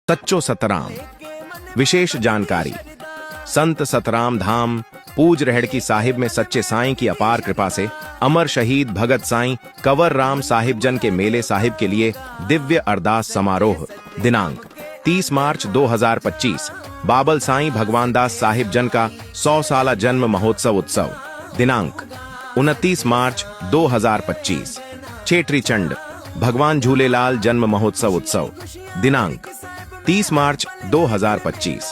सच्चो सतराम। विशेष जानकारी। संत सतराम धाम पूज रहड़की साहिब में सच्चे साईं की अपार कृपा से अमर शहीद भगत साईं कंवर राम साहिब जन के मेले साहिब के लिए दिव्य अरदास समारोह दिनांक 30 मार्च 2025 बाबल साईं भगवान दास साहिब जन का 100 साला जन्म महोत्सव उत्सव दिनांक 29 मार्च 2025 छेत्री चंड भगवान झूलेलाल जन्म महोत्सव उत्सव दिनांक 30 मार्च 2025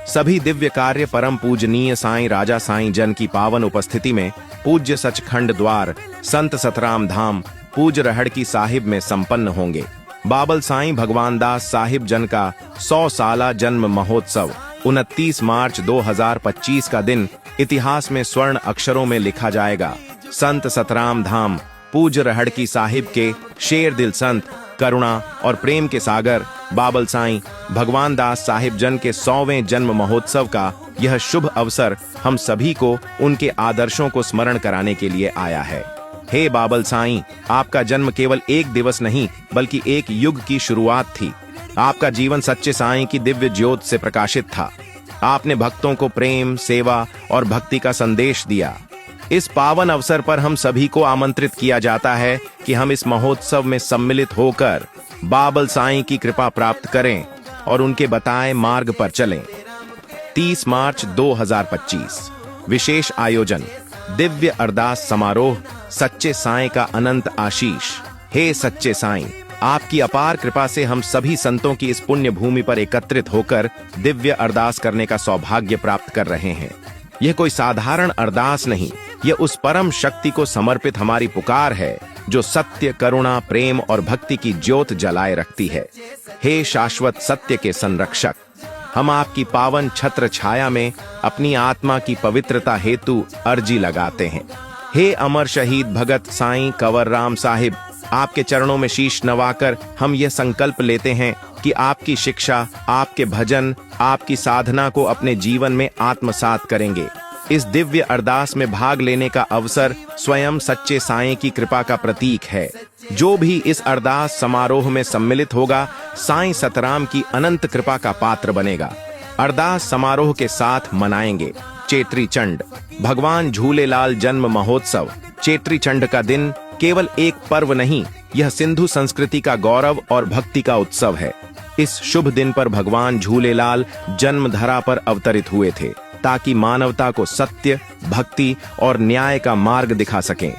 सभी दिव्य कार्य परम पूजनीय साईं राजा साईं जन की पावन उपस्थिति में पूज्य सचखंड द्वार संत सतराम धाम पूज रहड़की साहिब में संपन्न होंगे। बाबल साईं भगवान दास साहिब जन का 100 साला जन्म महोत्सव 29 मार्च 2025 का दिन इतिहास में स्वर्ण अक्षरों में लिखा जाएगा। संत सतराम धाम पूज रहड़की साहिब के शेर दिल संत करुणा और प्रेम के सागर बाबल साईं भगवान दास साहिब जन के 100वें जन्म महोत्सव का यह शुभ अवसर हम सभी को उनके आदर्शों को स्मरण कराने के लिए आया है। हे बाबल साईं, आपका जन्म केवल एक दिवस नहीं बल्कि एक युग की शुरुआत थी। आपका जीवन सच्चे साईं की दिव्य ज्योत से प्रकाशित था। आपने भक्तों को प्रेम, सेवा और भक्ति का संदेश दिया। इस पावन अवसर पर हम सभी को आमंत्रित किया जाता है कि हम इस महोत्सव में सम्मिलित होकर बाबल साईं की कृपा प्राप्त करें और उनके बताए मार्ग पर चलें। 30 मार्च 2025 विशेष आयोजन दिव्य अरदास समारोह सच्चे साईं का अनंत आशीष। हे सच्चे साईं, आपकी अपार कृपा से हम सभी संतों की इस पुण्य भूमि पर एकत्रित होकर दिव्य अरदास करने का सौभाग्य प्राप्त कर रहे हैं। यह कोई साधारण अरदास नहीं, यह उस परम शक्ति को समर्पित हमारी पुकार है जो सत्य, करुणा, प्रेम और भक्ति की ज्योत जलाए रखती है। हे शाश्वत सत्य के संरक्षक, हम आपकी पावन छत्र छाया में अपनी आत्मा की पवित्रता हेतु अर्जी लगाते हैं। हे अमर शहीद भगत साईं कंवर राम साहिब, आपके चरणों में शीश नवाकर हम यह संकल्प लेते हैं कि आपकी शिक्षा, आपके भजन, आपकी साधना को अपने जीवन में आत्मसात करेंगे। इस दिव्य अरदास में भाग लेने का अवसर स्वयं सच्चे साईं की कृपा का प्रतीक है। जो भी इस अरदास समारोह में सम्मिलित होगा, साईं सतराम की अनंत कृपा का पात्र बनेगा। अरदास समारोह के साथ मनाएंगे चेत्री चंड भगवान झूलेलाल जन्म महोत्सव। चेत्री चंड का दिन केवल एक पर्व नहीं, यह सिंधु संस्कृति का गौरव और भक्ति का उत्सव है। इस शुभ दिन पर भगवान झूलेलाल जन्म धरा पर अवतरित हुए थे ताकि मानवता को सत्य, भक्ति और न्याय का मार्ग दिखा सकें।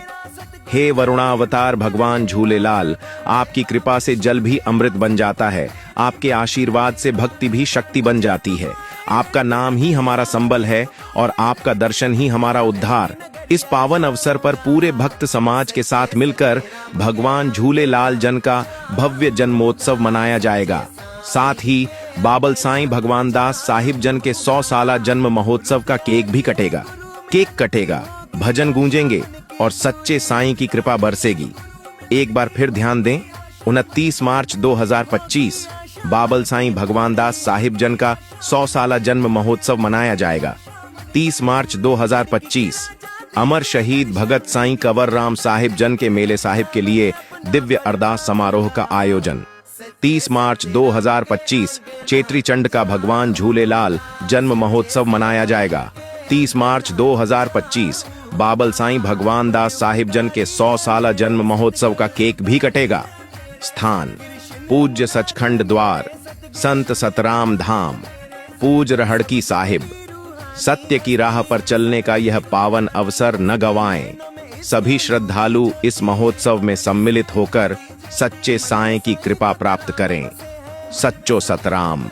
हे वरुणावतार भगवान झूलेलाल, आपकी कृपा से जल भी अमृत बन जाता है, आपके आशीर्वाद से भक्ति भी शक्ति बन जाती है। आपका नाम ही हमारा संबल है और आपका दर्शन ही हमारा उद्धार। इस पावन अवसर पर पूरे भक्त समाज के साथ मिलकर भगवान झूलेलाल जन का भव्य जन्मोत्सव मनाया जाएगा। साथ ही बाबल साईं भगवान दास साहिब जन के 100 साला जन्म महोत्सव का केक भी कटेगा। केक कटेगा, भजन गूंजेंगे और सच्चे साईं की कृपा बरसेगी। एक बार फिर ध्यान दें, 29 मार्च 2025 बाबल साईं भगवान दास साहिब जन का 100 साला जन्म महोत्सव मनाया जाएगा। 30 मार्च 2025 अमर शहीद भगत साईं कंवर राम साहिब जन के मेले साहिब के लिए दिव्य अरदास समारोह का आयोजन। 30 मार्च 2025 चेत्री चंड का भगवान झूलेलाल जन्म महोत्सव मनाया जाएगा। 30 मार्च 2025 बाबल साईं भगवान दास साहिब जन के 100 साला जन्म महोत्सव का केक भी कटेगा। स्थान पूज्य सचखंड द्वार संत सतराम धाम पूज रहड़की साहिब। सत्य की राह पर चलने का यह पावन अवसर न गंवाएं। सभी श्रद्धालु इस महोत्सव में सम्मिलित होकर सच्चे साईं की कृपा प्राप्त करें। सच्चो सतराम।